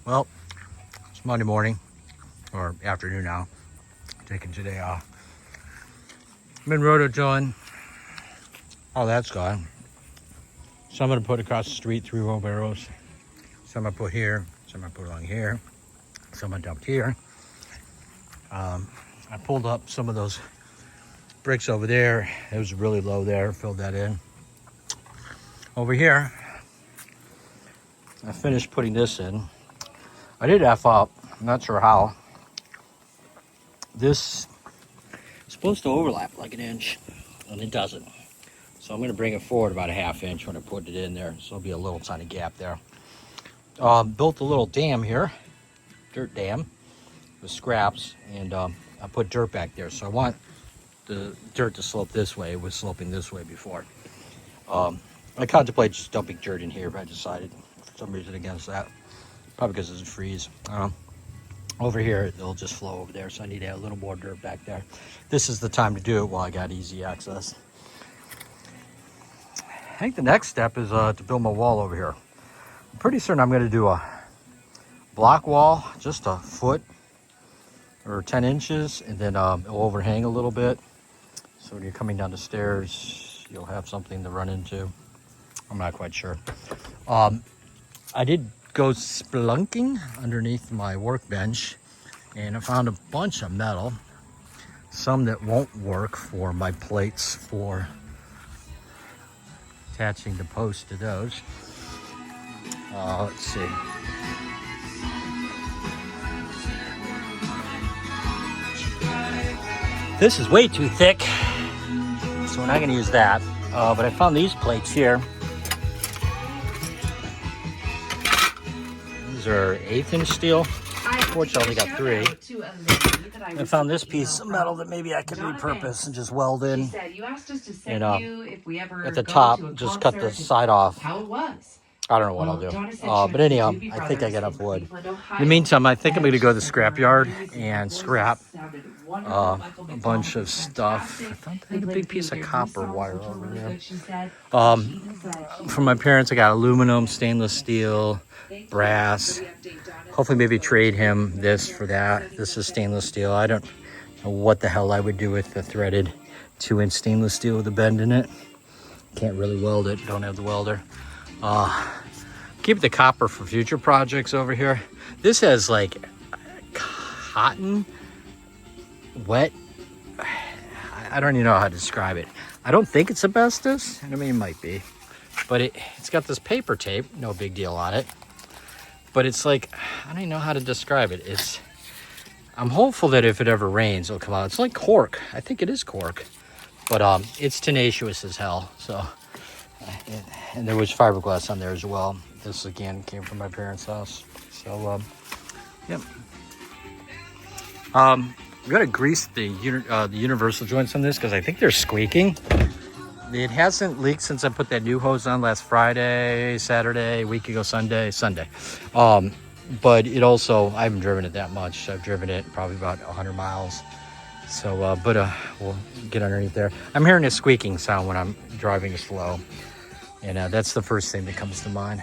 Well, it's Monday morning, or afternoon now, taking today off. Been rototilling. Oh, that's gone. Some I'm gonna put across the street, 3 wheelbarrows. Some I put here, some I put along here, some I dumped here. I pulled up some of those bricks over there. It was really low there, filled that in. Over here, I finished putting this in. I did F up, I'm not sure how. This is supposed to overlap like an inch, and it doesn't. So I'm gonna bring it forward about a ½ inch when I put it in there. So there'll be a little tiny gap there. Built a little dam here, dirt dam with scraps, and I put dirt back there. So I want the dirt to slope this way. It was sloping this way before. I contemplated just dumping dirt in here, but I decided for some reason against that. Probably because it doesn't freeze. Over here, it'll just flow over there, so I need to add a little more dirt back there. This is the time to do it while I got easy access. I think the next step is to build my wall over here. I'm pretty certain I'm going to do a block wall, just a foot or 10 inches, and then it'll overhang a little bit. So when you're coming down the stairs, you'll have something to run into. I'm not quite sure. I did go spelunking underneath my workbench, and I found a bunch of metal, some that won't work for my plates for attaching the post to those. Let's see. This is way too thick, so we're not going to use that. But I found these plates here. These are 1/8 inch steel. Fortunately, I got 3. I found this piece of metal that maybe I could repurpose and just weld in. And at the top, just cut the side off. I don't know what I'll do. But anyhow, I think I got enough wood. In the meantime, I think I'm going to go to the scrap yard and scrap a bunch of stuff. I found a big piece of copper wire over there. From my parents, I got aluminum, stainless steel, brass. Hopefully maybe trade him this for that. This is stainless steel. I don't know what the hell I would do with the threaded 2-inch stainless steel with a bend in it. Can't really weld it, don't have the welder. Keep the copper for future projects over here. This has like cotton, wet. I don't even know how to describe it. I don't think it's asbestos. I mean, it might be, but it's got this paper tape, no big deal on it. But it's like, I don't even know how to describe it. I'm hopeful that if it ever rains, it'll come out. It's like cork. I think it is cork, but it's tenacious as hell. So, and there was fiberglass on there as well. This again came from my parents' house. So, yep. We gotta grease the universal joints on this because I think they're squeaking. It hasn't leaked since I put that new hose on last Friday, Saturday, a week ago, Sunday. But it also, I haven't driven it that much. I've driven it probably about 100 miles. So, we'll get underneath there. I'm hearing a squeaking sound when I'm driving slow. And that's the first thing that comes to mind.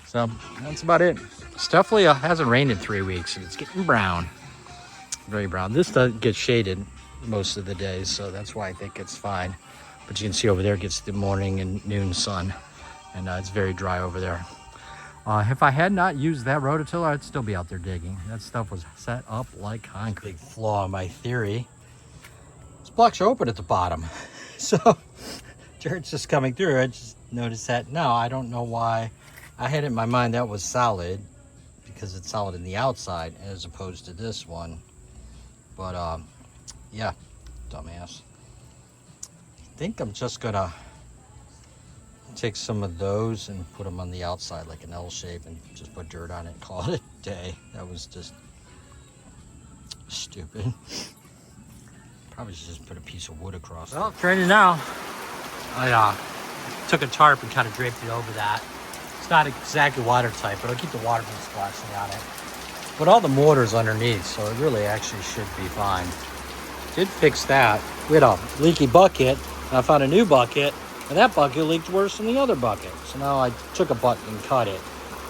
So, that's about it. It's definitely hasn't rained in 3 weeks. It's getting brown. Very brown. This does get shaded most of the days, so that's why I think it's fine. But you can see over there it gets the morning and noon sun, and it's very dry over there. If I had not used that rototiller, I'd still be out there digging. That stuff was set up like concrete. Big flaw in my theory. These blocks are open at the bottom. So dirt's just coming through. I just noticed that. No, I don't know why. I had it in my mind that was solid because it's solid in the outside as opposed to this one. But yeah, dumbass. I think I'm just gonna take some of those and put them on the outside like an L shape and just put dirt on it and call it a day. That was just stupid. Probably should just put a piece of wood across. Well, it's raining now. I took a tarp and kind of draped it over that. It's not exactly watertight, but it'll keep the water from splashing on it. But all the mortar's underneath, so it really actually should be fine. Did fix that. We had a leaky bucket, and I found a new bucket, and that bucket leaked worse than the other bucket. So now I took a bucket and cut it,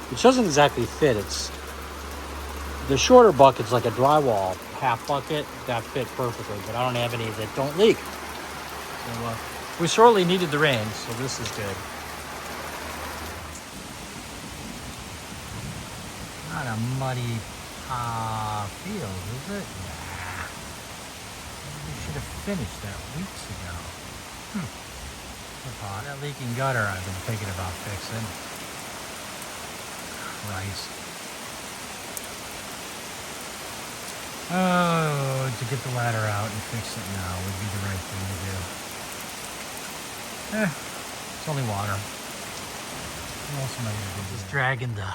which doesn't exactly fit. It's the shorter bucket's like a drywall half bucket that fit perfectly, but I don't have any that don't leak. So we sorely needed the rain, so this is good. Not a muddy field, is it? Nah. We should have finished that weeks ago. That leaking gutter I've been thinking about fixing. Christ. Oh, to get the ladder out and fix it now would be the right thing to do. It's only water. What else am I going to do? Just dragging the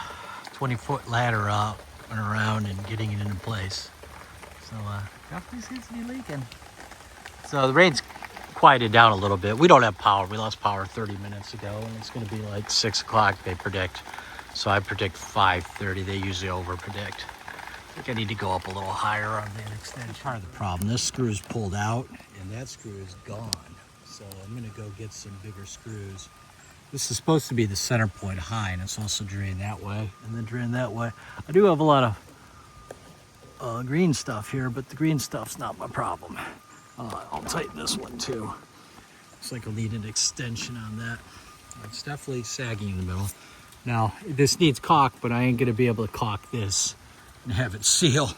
20-foot ladder up and around and getting it into place. So, definitely seems to be leaking. So the rain's quieted down a little bit. We don't have power. We lost power 30 minutes ago, and it's going to be like 6 o'clock, they predict. So I predict 5:30. They usually over-predict. I think I need to go up a little higher on that extension. Part of the problem, this screw is pulled out, and that screw is gone. So I'm going to go get some bigger screws. This is supposed to be the center point high, and it's also drained that way, and then drained that way. I do have a lot of green stuff here, but the green stuff's not my problem. I'll tighten this one too. Looks like I'll need an extension on that. It's definitely sagging in the middle. Now, this needs caulk, but I ain't gonna be able to caulk this and have it seal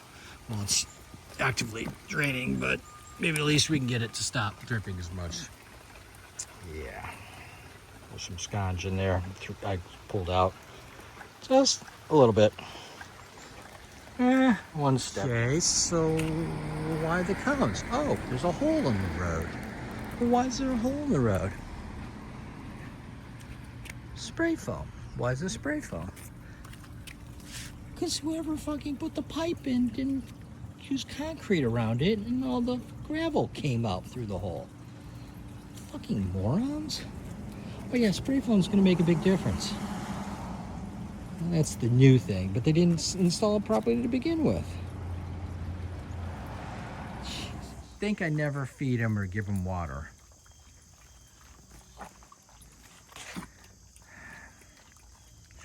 while it's actively draining, but maybe at least we can get it to stop dripping as much. Yeah. There's some sconge in there. I pulled out just a little bit. One step. Okay, so why the cones? Oh, there's a hole in the road. Well, why is there a hole in the road? Spray foam. Why is there spray foam? Because whoever fucking put the pipe in didn't use concrete around it, and all the gravel came out through the hole. Fucking morons. Oh yeah, spray foam's gonna make a big difference. That's the new thing, but they didn't install it properly to begin with. Jeez. I think I never feed them or give them water.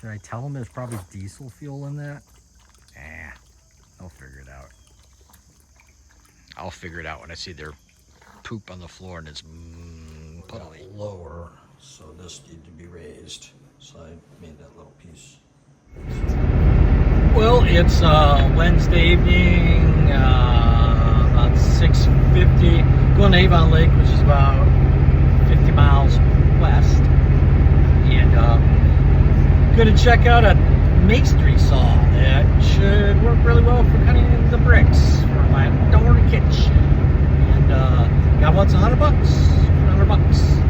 Should I tell them there's probably diesel fuel in that? I'll figure it out. I'll figure it out when I see their poop on the floor and it's puddly. Lower, so this needed to be raised. So I made that little piece. Well, it's Wednesday evening, about 6:50. Going to Avon Lake, which is about 50 miles west, and going to check out a masonry saw that should work really well for cutting the bricks for my door kitchen. And got what's $100 for $100.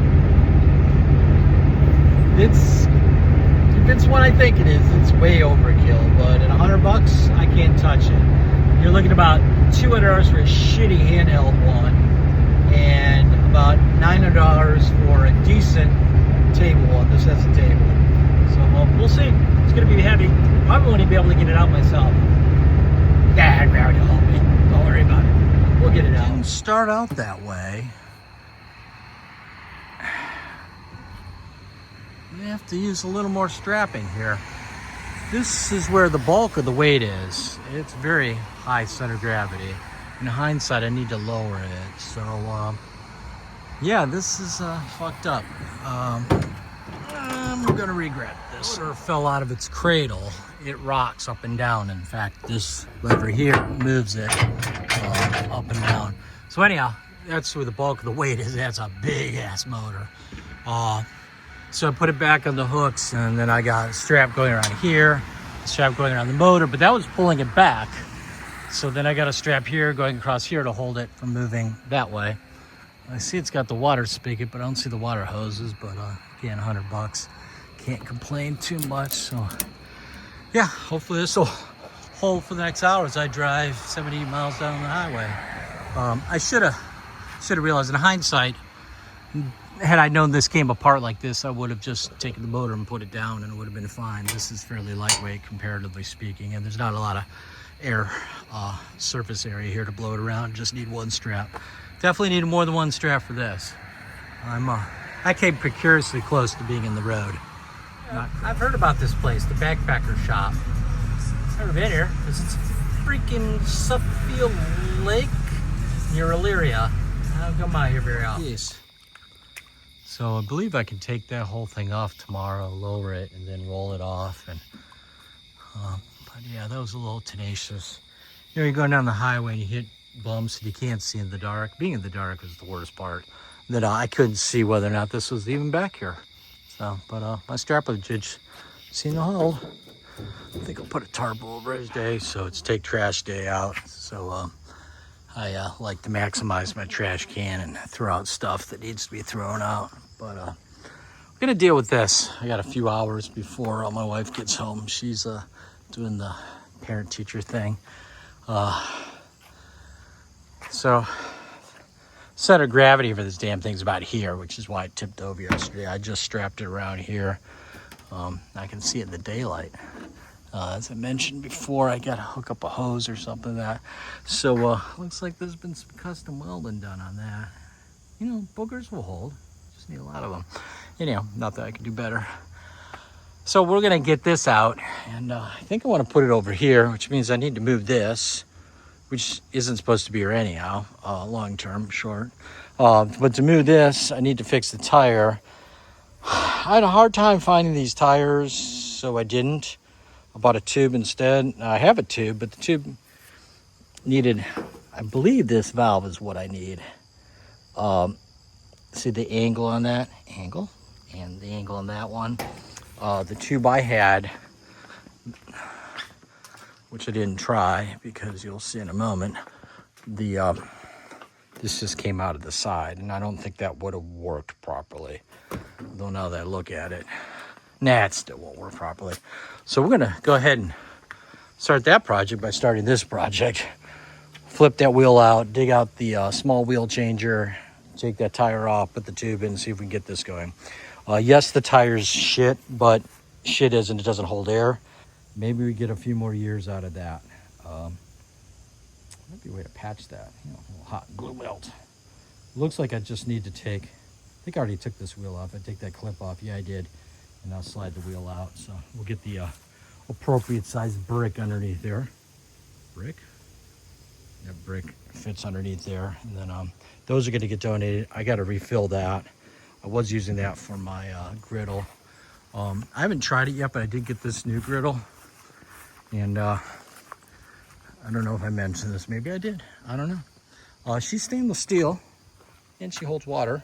If it's what I think it is, it's way overkill, but at $100, I can't touch it. You're looking about $200 for a shitty handheld one, and about $900 for a decent table one. This has a table. So we'll see. It's going to be heavy. Probably won't even be able to get it out myself. I'd rather help me. Don't worry about it. We'll get it out. Didn't start out that way. We have to use a little more strapping here. This is where the bulk of the weight is. It's very high center of gravity. In hindsight, I need to lower it. So Yeah, this is fucked up. I'm gonna regret this. Or fell out of its cradle. It rocks up and down. In fact, this lever here moves it up and down. So anyhow, that's where the bulk of the weight is. That's a big ass motor. So I put it back on the hooks, and then I got a strap going around here, a strap going around the motor, but that was pulling it back. So then I got a strap here going across here to hold it from moving that way. I see it's got the water spigot, but I don't see the water hoses. But again, $100. Can't complain too much. So yeah, hopefully this will hold for the next hour as I drive 70 miles down the highway. I should have realized in hindsight, had I known this came apart like this, I would have just taken the motor and put it down and it would have been fine. This is fairly lightweight comparatively speaking, and there's not a lot of air surface area here to blow it around. Just need one strap. Definitely need more than one strap for this. I came precariously close to being in the road. I've heard about this place, the Backpacker Shop. I've never been here because it's freaking Suffield Lake near Illyria. I don't come out here very often. Yes. So I believe I can take that whole thing off tomorrow, lower it, and then roll it off. And but yeah, that was a little tenacious. You know, you're going down the highway and you hit bumps and you can't see in the dark. Being in the dark was the worst part. That I couldn't see whether or not this was even back here. So, but my strapper did seem to hold. I think I'll put a tarp over it today, so it's take trash day out. So I like to maximize my trash can and throw out stuff that needs to be thrown out. But I'm gonna deal with this. I got a few hours before my wife gets home. She's doing the parent-teacher thing. So center of gravity for this damn thing's about here, which is why it tipped over yesterday. I just strapped it around here. I can see it in the daylight. As I mentioned before, I got to hook up a hose or something like that. So looks like there's been some custom welding done on that. You know, boogers will hold. Just need a lot of them. Anyhow, not that I can do better. So we're gonna get this out, and I think I want to put it over here, which means I need to move this, which isn't supposed to be here anyhow, long term, short. But to move this, I need to fix the tire. I had a hard time finding these tires, so I didn't. I bought a tube instead. I have a tube, but the tube needed, I believe this valve is what I need. See the angle on that? Angle? And the angle on that one. The tube I had, which I didn't try because you'll see in a moment, this just came out of the side, and I don't think that would have worked properly. Though now that I look at it, it still won't work properly. So we're gonna go ahead and start that project by starting this project. Flip that wheel out, dig out the small wheel changer, take that tire off, put the tube in, and see if we can get this going. Yes, the tire's shit, but shit isn't, it doesn't hold air. Maybe we get a few more years out of that. Might be a way to patch that. You know, a little hot glue melt. Looks like I just need to take, I think I already took this wheel off. I take that clip off. Yeah, I did. And I'll slide the wheel out. So we'll get the appropriate sized brick underneath there. Brick? That brick fits underneath there. And then those are going to get donated. I got to refill that. I was using that for my griddle. I haven't tried it yet, but I did get this new griddle. And I don't know if I mentioned this. Maybe I did. I don't know. She's stainless steel, and she holds water.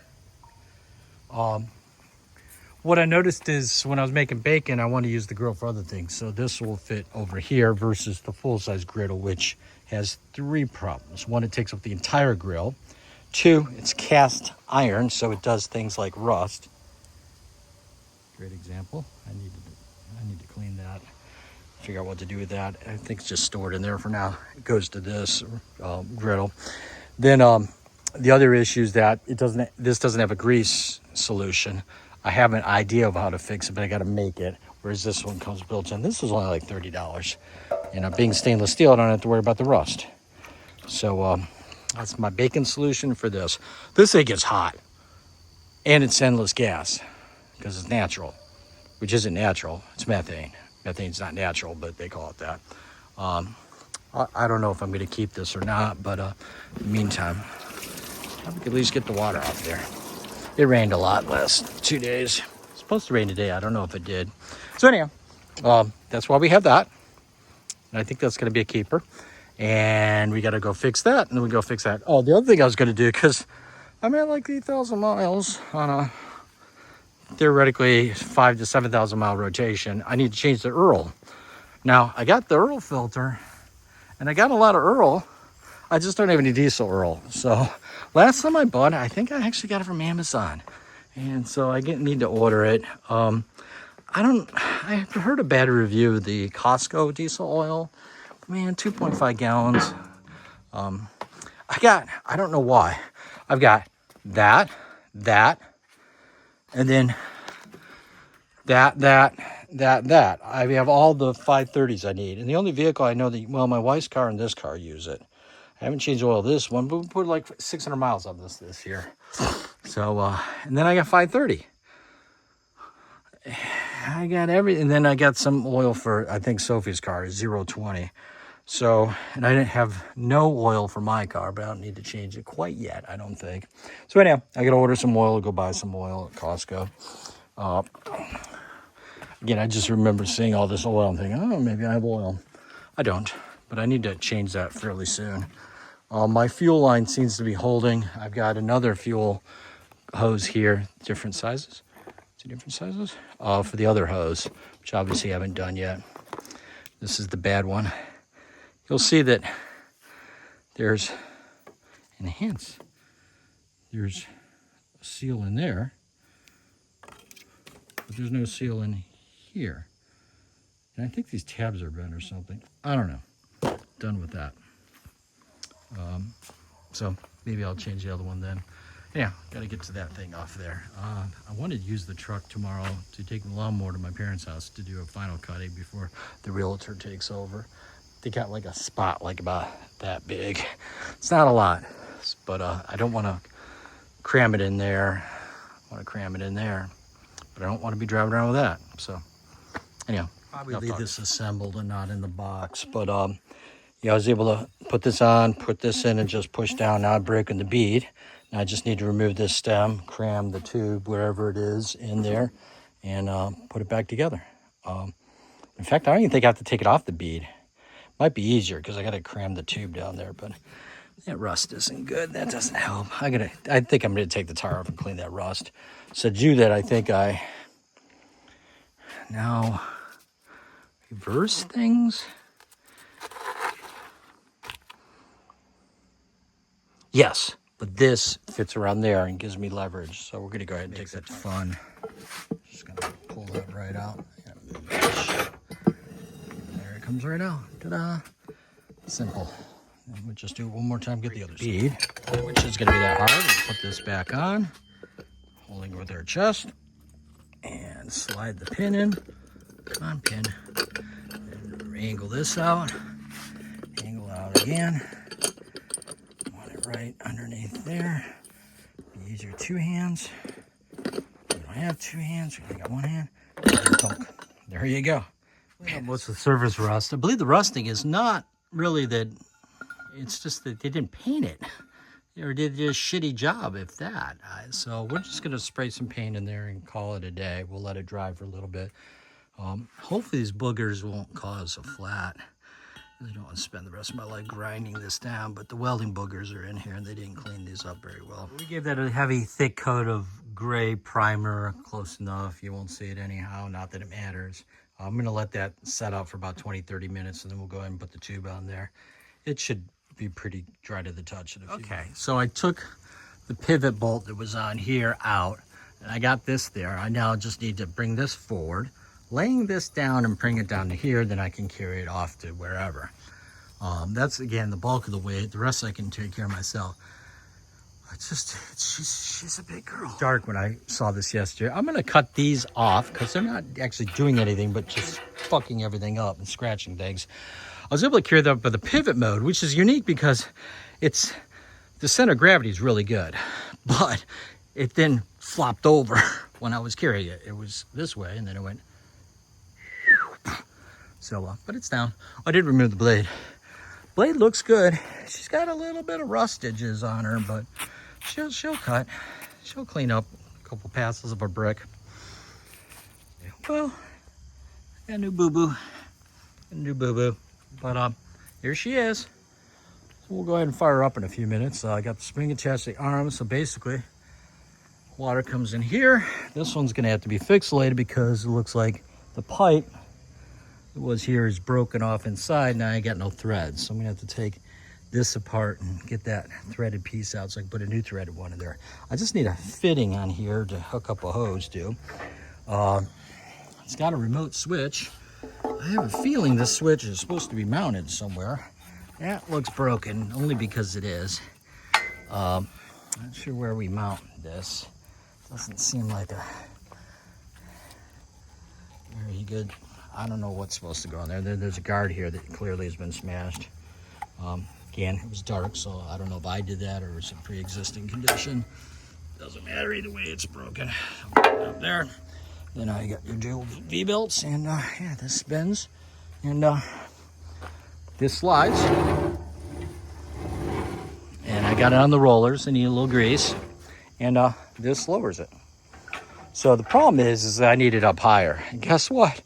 What I noticed is when I was making bacon, I want to use the grill for other things. So this will fit over here versus the full-size griddle, which has 3 problems. 1, it takes up the entire grill. 2, it's cast iron, so it does things like rust. Great example. I need to clean that. Figure out what to do with that. I think it's just stored in there for now. It goes to this griddle. Then the other issue is that this doesn't have a grease solution. I have an idea of how to fix it, but I got to make it. Whereas this one comes built in. This is only like $30. And being stainless steel, I don't have to worry about the rust. So that's my bacon solution for this. This thing gets hot, and it's endless gas because it's natural, which isn't natural. It's methane. Methane's not natural, but they call it that. I don't know if I'm going to keep this or not, but in the meantime, I can at least get the water off there. It rained a lot last 2 days. It's supposed to rain today. I don't know if it did. So anyhow, that's why we have that. And I think that's going to be a keeper. And we got to go fix that. And then we go fix that. Oh, the other thing I was going to do, because I'm at like 8,000 miles on a theoretically 5,000 to 7,000 mile rotation. I need to change the Earl. Now, I got the Earl filter, and I got a lot of Earl. I just don't have any diesel Earl. So last time I bought it, I think I actually got it from Amazon. And so I need to order it. I heard a bad review of the Costco diesel oil. Man, 2.5 gallons. I don't know why. I've got that, and then that. I have all the 530s I need. And the only vehicle I know that, well, my wife's car and this car use it. I haven't changed oil this one, but we put like 600 miles on this year. So, and then I got 530. I got everything. And then I got some oil for, I think, Sophie's car is 020. So, and I didn't have no oil for my car, but I don't need to change it quite yet, I don't think. So anyhow, I got to order some oil, go buy some oil at Costco. Again, I just remember seeing all this oil and thinking, oh, maybe I have oil. I don't, but I need to change that fairly soon. My fuel line seems to be holding. I've got another fuel hose here, different sizes. 2 different sizes for the other hose, which obviously I haven't done yet. This is the bad one. You'll see that there's there's a seal in there, but there's no seal in here. And I think these tabs are bent or something. I don't know. Done with that. So maybe I'll change the other one then. Yeah, got to get to that thing off there. I wanted to use the truck tomorrow to take the lawnmower to my parents' house to do a final cutting before the realtor takes over. They got like a spot like about that big. It's not a lot, but I don't want to cram it in there. I want to cram it in there, but I don't want to be driving around with that. So anyhow, probably leave this assembled and not in the box. But yeah, I was able to put this on, put this in, and just push down. Now I'm breaking the bead. Now I just need to remove this stem, cram the tube, wherever it is, in there, and put it back together. In fact, I don't even think I have to take it off the bead. Might be easier because I got to cram the tube down there, but that rust isn't good. That doesn't help. I think I'm going to take the tire off and clean that rust. So to do that, I think I now reverse things. Yes, but this fits around there and gives me leverage. So we're going to go ahead and take that fun. Just going to pull that right out. There it comes right out. Ta-da. Simple. And we'll just do it one more time, get the other bead, which is going to be that hard. We'll put this back on, holding with our chest, and slide the pin in. Come on, pin. And angle this out. Angle out again. Right underneath there. Use your 2 hands. You don't have 2 hands, you only got 1 hand. There you go. What's the surface rust? I believe the rusting is not really that, it's just that they didn't paint it. Or did a shitty job, if that. So we're just going to spray some paint in there and call it a day. We'll let it dry for a little bit. Hopefully these boogers won't cause a flat. I don't want to spend the rest of my life grinding this down, but the welding boogers are in here and they didn't clean these up very well. We gave that a heavy, thick coat of gray primer, close enough. You won't see it anyhow, not that it matters. I'm going to let that set out for about 20-30 minutes, and then we'll go ahead and put the tube on there. It should be pretty dry to the touch. Okay, so I took the pivot bolt that was on here out, and I got this there. I now just need to bring this forward, laying this down and bring it down to here, then I can carry it off to wherever. That's, again, the bulk of the weight. The rest I can take care of myself. She's a big girl. Dark when I saw this yesterday. I'm going to cut these off because they're not actually doing anything but just fucking everything up and scratching things. I was able to carry that with the pivot mode, which is unique because it's, the center of gravity is really good, but it then flopped over when I was carrying it. It was this way, and then it went. So, but it's down. I did remove the blade. Blade looks good. She's got a little bit of rustages on her, but she'll cut. She'll clean up couple passes of a brick. Well, got a new boo-boo. But here she is. So we'll go ahead and fire her up in a few minutes. I got the spring attached to the arm, so basically water comes in here. This one's gonna have to be fixed later because it looks like the pipe that was here is broken off inside. Now I got no threads, so I'm gonna have to take this apart and get that threaded piece out so I can put a new threaded one in there. I just need a fitting on here to hook up a hose to. It's got a remote switch. I have a feeling this switch is supposed to be mounted somewhere. That looks broken, only because it is. Not sure where we mount this. Doesn't seem like a very good, I don't know what's supposed to go on there. There's a guard here that clearly has been smashed. Again, it was dark, so I don't know if I did that or it's a pre-existing condition. Doesn't matter either way, it's broken. Put it up there. Then I got your dual V-belts, and yeah, this spins, and this slides. And I got it on the rollers. I need a little grease, and this lowers it. So the problem is that I need it up higher. And guess what?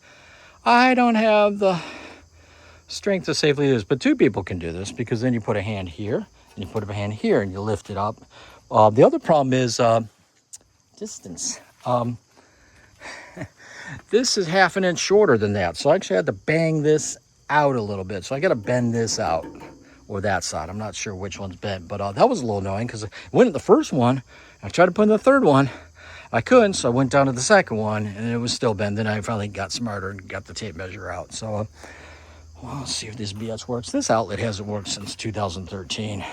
I don't have the strength to safely do this, but two people can do this because then you put a hand here and you put a hand here and you lift it up. The other problem is distance. This is 1/2 inch shorter than that, so I actually had to bang this out a little bit. So I got to bend this out, or that side. I'm not sure which one's bent, but that was a little annoying because I went at the first one. I tried to put in the third one. I couldn't, so I went down to the second one, and it was still bent. Then I finally got smarter and got the tape measure out. So well, let's see if this BS works. This outlet hasn't worked since 2013.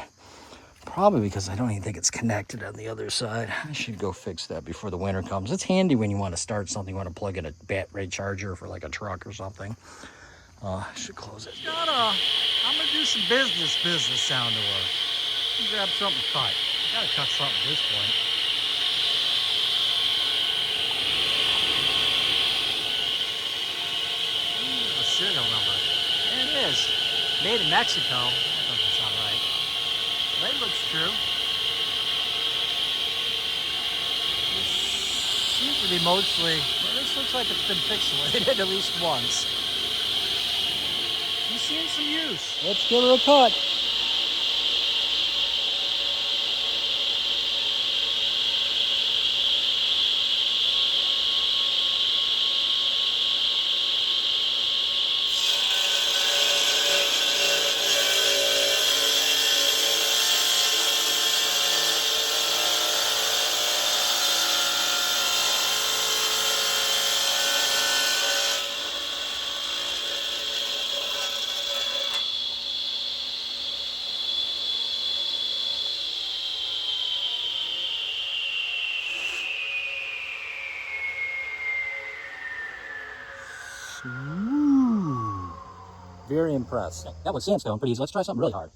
Probably because I don't even think it's connected on the other side. I should go fix that before the winter comes. It's handy when you want to start something, you want to plug in a battery charger for like a truck or something. I should close it. I'm going to do some business sound to her. Grab something to cut. I got to cut something at this point. A serial number. There it is. Made in Mexico. That doesn't sound right. That looks true. This seems to be mostly, well, this looks like it's been pixelated at least once. She's seeing some use. Let's give her a cut. Ooh, very impressed. That was sandstone, pretty easy. Let's try something really hard.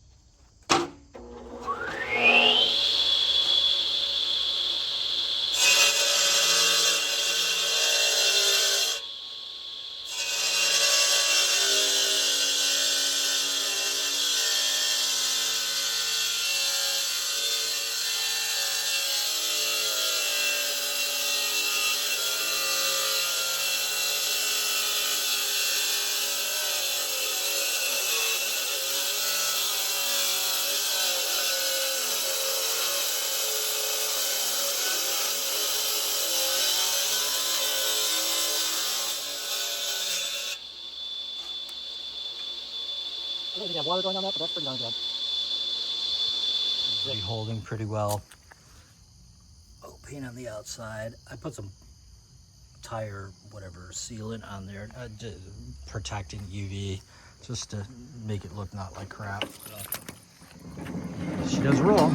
I don't think I have water going on that, but that's pretty darn good. It's holding pretty well. Oh, paint on the outside. I put some tire, whatever, sealant on there, protecting UV, just to make it look not like crap. She does roll.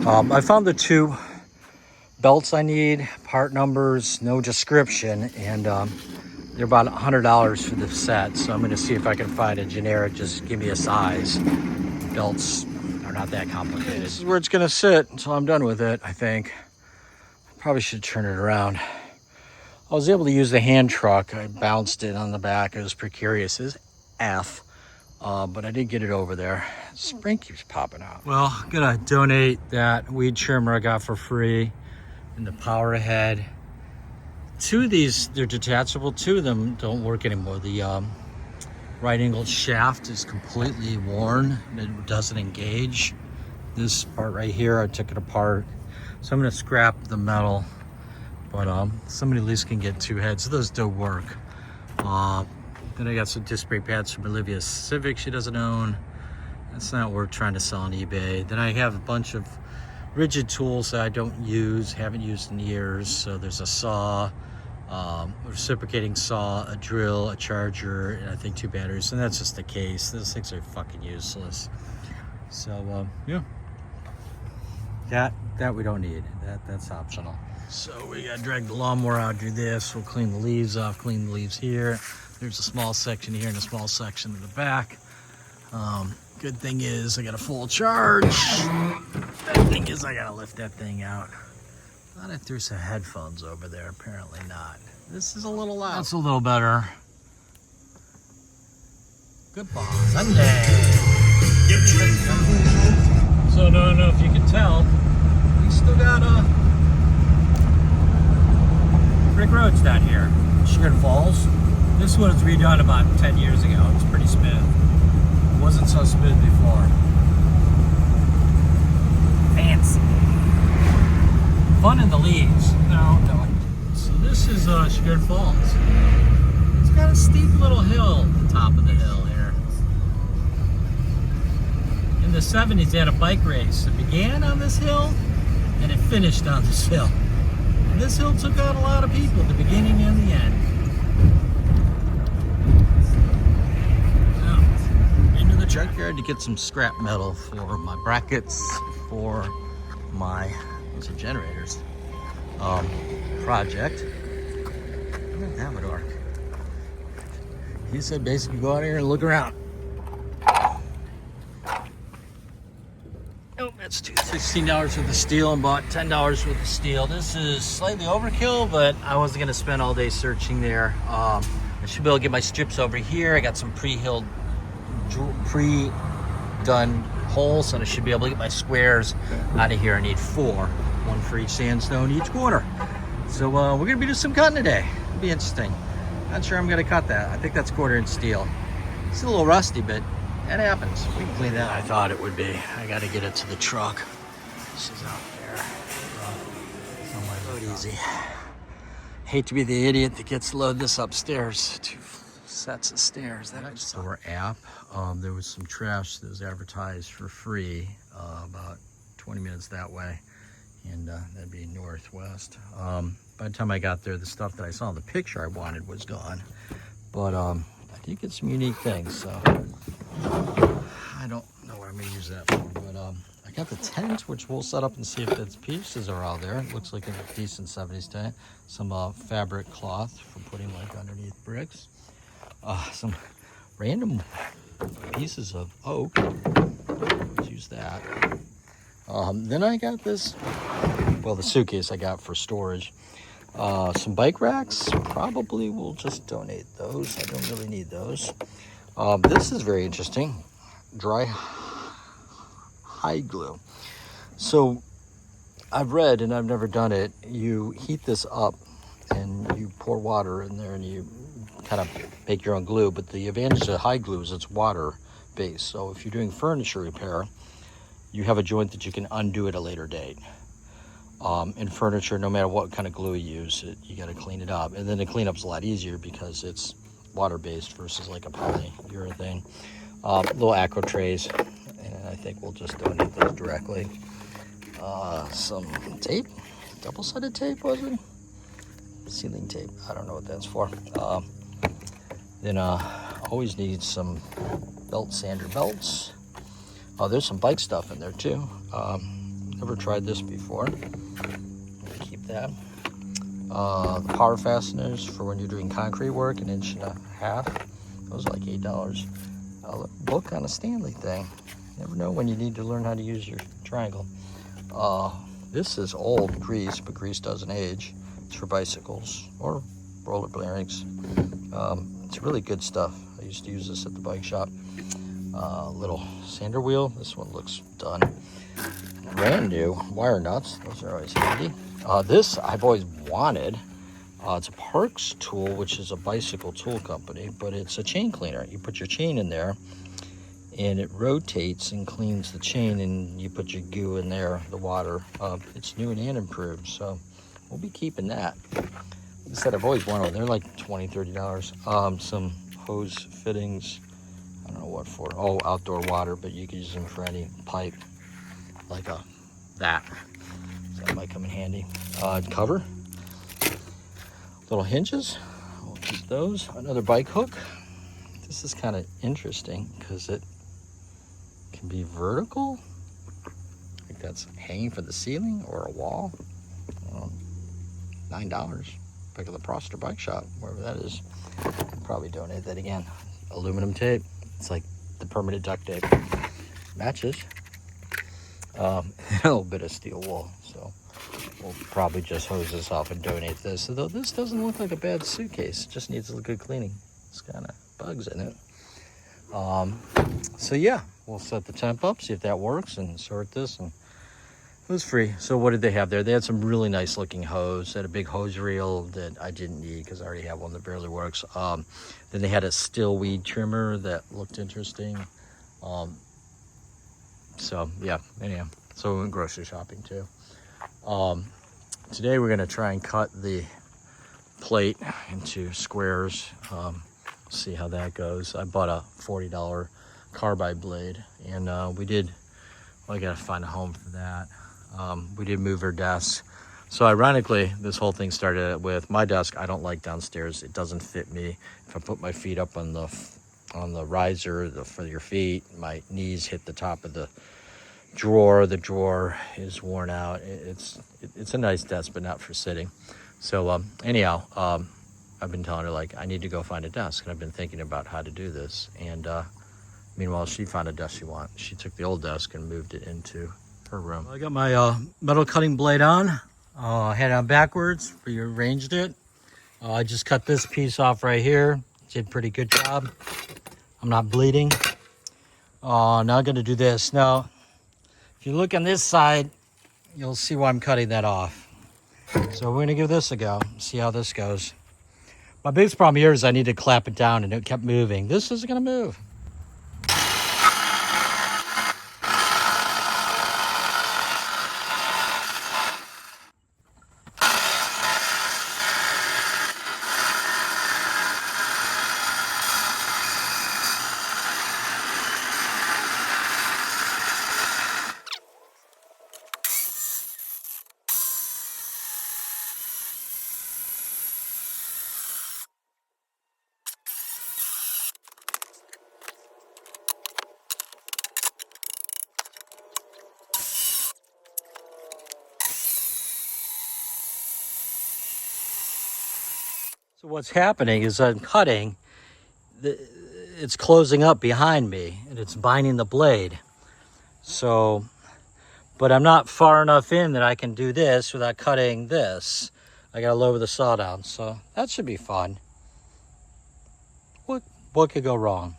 I found the two belts I need, part numbers, no description, and they're about $100 for the set, so I'm going to see if I can find a generic, just give me a size. Belts are not that complicated. This is where it's going to sit until I'm done with it, I think. Probably should turn it around. I was able to use the hand truck. I bounced it on the back. It was precarious as F, but I did get it over there. Spring keeps popping out. Well, I'm going to donate that weed trimmer I got for free. and the power head. Two of these, they're detachable. Two of them don't work anymore. The right angled shaft is completely worn. It doesn't engage. This part right here, I took it apart. So I'm gonna scrap the metal, but somebody at least can get two heads. Those do work. Then I got some disc brake pads from Olivia Civic she doesn't own. That's not worth trying to sell on eBay. Then I have a bunch of rigid tools that I don't use, haven't used in years. So there's a saw, a reciprocating saw, a drill, a charger, and I think 2 batteries. And that's just the case. Those things are fucking useless. So yeah, that we don't need. That's optional. So we gotta drag the lawnmower out, do this. We'll clean the leaves off, clean the leaves here. There's a small section here and a small section in the back. Good thing is I got a full charge. Bad thing is I gotta lift that thing out. Thought I threw some headphones over there, apparently not. This is a little loud. That's a little better. Goodbye. Sunday. So I don't know if you can tell, we still got brick roads down here. Sugar Falls. This one was redone about 10 years ago. It's pretty smooth. It wasn't so smooth before. Fancy. Fun in the leaves. No. So this is Sugar Falls. It's got a steep little hill at the top of the hill here. In the 70s, they had a bike race. It began on this hill, and it finished on this hill. And this hill took out a lot of people at the beginning and the end. Junkyard to get some scrap metal for my brackets for my generators project. That would work. He said basically go out here and look around. Nope, that's $16 worth of steel and bought $10 worth of steel. This is slightly overkill, but I wasn't gonna spend all day searching there. I should be able to get my strips over here. I got some pre-done holes, and I should be able to get my squares out of here. I need 4, 1 for each sandstone each corner. So we're gonna be doing some cutting today. It'll be interesting. Not sure I'm gonna cut that. I think that's 1/4 inch steel. It's a little rusty, but that happens. We can clean that. I thought it would be. I gotta get it to the truck. This is out there. Load easy. Hate to be the idiot that gets to load this upstairs. 2 sets of stairs. That was store app. There was some trash that was advertised for free about 20 minutes that way, and that'd be northwest. By the time I got there, the stuff that I saw in the picture I wanted was gone, but I did get some unique things, so I don't know what I'm gonna use that for, but I got the tent, which we'll set up and see if its pieces are all there. It looks like a decent 70s tent. Some fabric cloth for putting like underneath bricks. Some random pieces of oak. Let's use that. Then I got this, well, the suitcase I got for storage. Some bike racks. Probably will just donate those. I don't really need those. This is very interesting. Dry hide glue. So I've read, and I've never done it, you heat this up and you pour water in there and you kind of make your own glue, but the advantage of hide glue is it's water based. So if you're doing furniture repair, you have a joint that you can undo at a later date. In furniture, no matter what kind of glue you use, you got to clean it up, and then the cleanup's a lot easier because it's water based versus like a polyurethane. Little acro trays, and I think we'll just donate those directly. Some tape, double-sided tape, was it? Sealing tape, I don't know what that's for. Then always need some belt sander belts. There's some bike stuff in there too. Never tried this before. I'm gonna keep that. The power fasteners for when you're doing concrete work, 1.5 inches. Those are like $8. A book on a Stanley thing. Never know when you need to learn how to use your triangle. This is old grease, but grease doesn't age. It's for bicycles or roller bearings. It's really good stuff. I used to use this at the bike shop. Little sander wheel. This one looks done. Brand new wire nuts. Those are always handy. This I've always wanted. It's a Parks Tool, which is a bicycle tool company, but it's a chain cleaner. You put your chain in there, and it rotates and cleans the chain, and you put your goo in there, the water. It's new and improved, so we'll be keeping that. I said I've always wanted. They're like $20, $30. Some hose fittings. I don't know what for. Oh, outdoor water, but you can use them for any pipe, like that. So that might come in handy. Cover. Little hinges. We'll keep those. Another bike hook. This is kind of interesting because it can be vertical. I think that's hanging from the ceiling or a wall. $9. Pick up the Proster Bike Shop, wherever that is. I'll probably donate that again. Aluminum tape. It's like the permanent duct tape. Matches. A little bit of steel wool. So we'll probably just hose this off and donate this. Although this doesn't look like a bad suitcase. It just needs a good cleaning. It's kind of bugs in it. So yeah, we'll set the temp up, see if that works, and sort this. And it was free. So what did they have there? They had some really nice looking hose. They had a big hose reel that I didn't need because I already have one that barely works. Then they had a still weed trimmer that looked interesting. So yeah, anyhow. So we went grocery shopping too. Today we're gonna try and cut the plate into squares. See how that goes. I bought a $40 carbide blade, and well, I gotta find a home for that. We did move our desk. So ironically, this whole thing started with my desk. I don't like downstairs. It doesn't fit me. If I put my feet up on the riser for your feet, my knees hit the top of the drawer. The drawer is worn out. It's a nice desk, but not for sitting. So anyhow, I've been telling her, like, I need to go find a desk, and I've been thinking about how to do this. And meanwhile, she found a desk she took the old desk and moved it into her room. I got my metal cutting blade on. I had it on backwards, rearranged it. I just cut this piece off right here. Did a pretty good job. I'm not bleeding. Now I'm gonna do this. Now, if you look on this side, you'll see why I'm cutting that off. So we're gonna give this a go, see how this goes. My biggest problem here is I need to clap it down, and it kept moving. This isn't gonna move. So what's happening is I'm cutting, it's closing up behind me, and it's binding the blade. So, but I'm not far enough in that I can do this without cutting this. I gotta lower the saw down, so that should be fun. What could go wrong?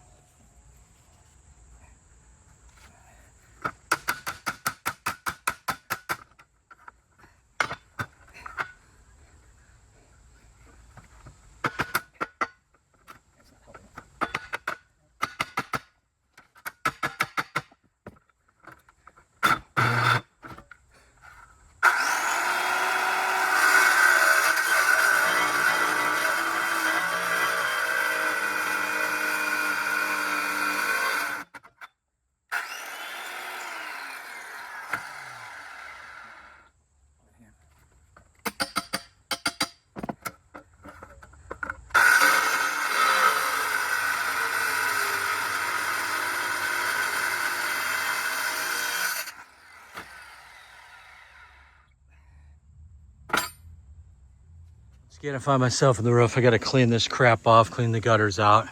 Again, I find myself on the roof. I gotta clean this crap off, clean the gutters out.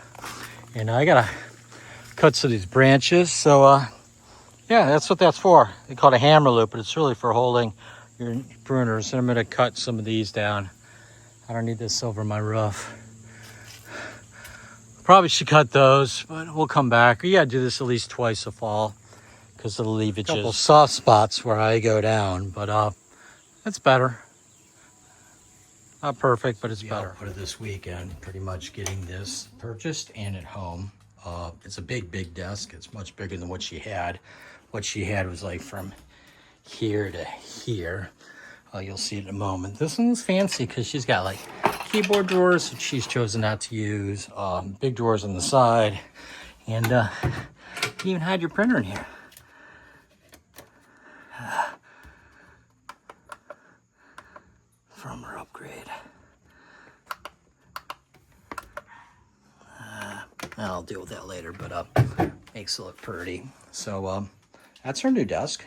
And I gotta cut some of these branches. So yeah, that's what that's for. They call it a hammer loop, but it's really for holding your pruners. And I'm gonna cut some of these down. I don't need this over my roof. Probably should cut those, but we'll come back. You gotta do this at least twice a fall because of the leavages. A couple soft spots where I go down, but that's better. Not perfect, but it's better. Output of this weekend, pretty much getting this purchased and at home. It's a big desk. It's much bigger than what she had. What she had was like from here to here. You'll see it in a moment. This one's fancy because she's got like keyboard drawers that she's chosen not to use. Big drawers on the side. And you can even hide your printer in here. From her upgrade. I'll deal with that later, but makes it look pretty. So that's her new desk.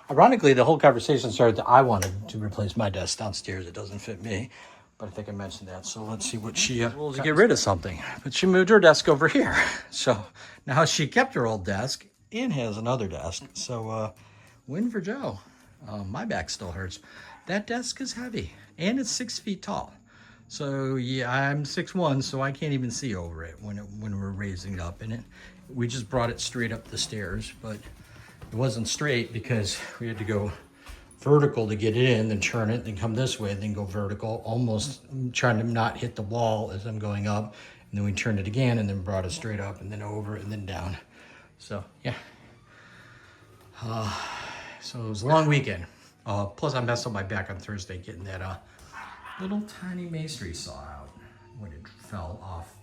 Ironically, the whole conversation started that I wanted to replace my desk downstairs. It doesn't fit me, but I think I mentioned that. So let's see what she will to get rid of something. But she moved her desk over here. So now she kept her old desk and has another desk. So win for Joe. My back still hurts. That desk is heavy and it's 6 feet tall. So yeah, I'm 6'1", so I can't even see over it when we're raising it up. And we just brought it straight up the stairs, but it wasn't straight because we had to go vertical to get it in, then turn it, then come this way, then go vertical, almost trying to not hit the wall as I'm going up. And then we turned it again and then brought it straight up and then over and then down. So yeah. So it was a long weekend. Plus I messed up my back on Thursday getting that little tiny masonry saw out when it fell off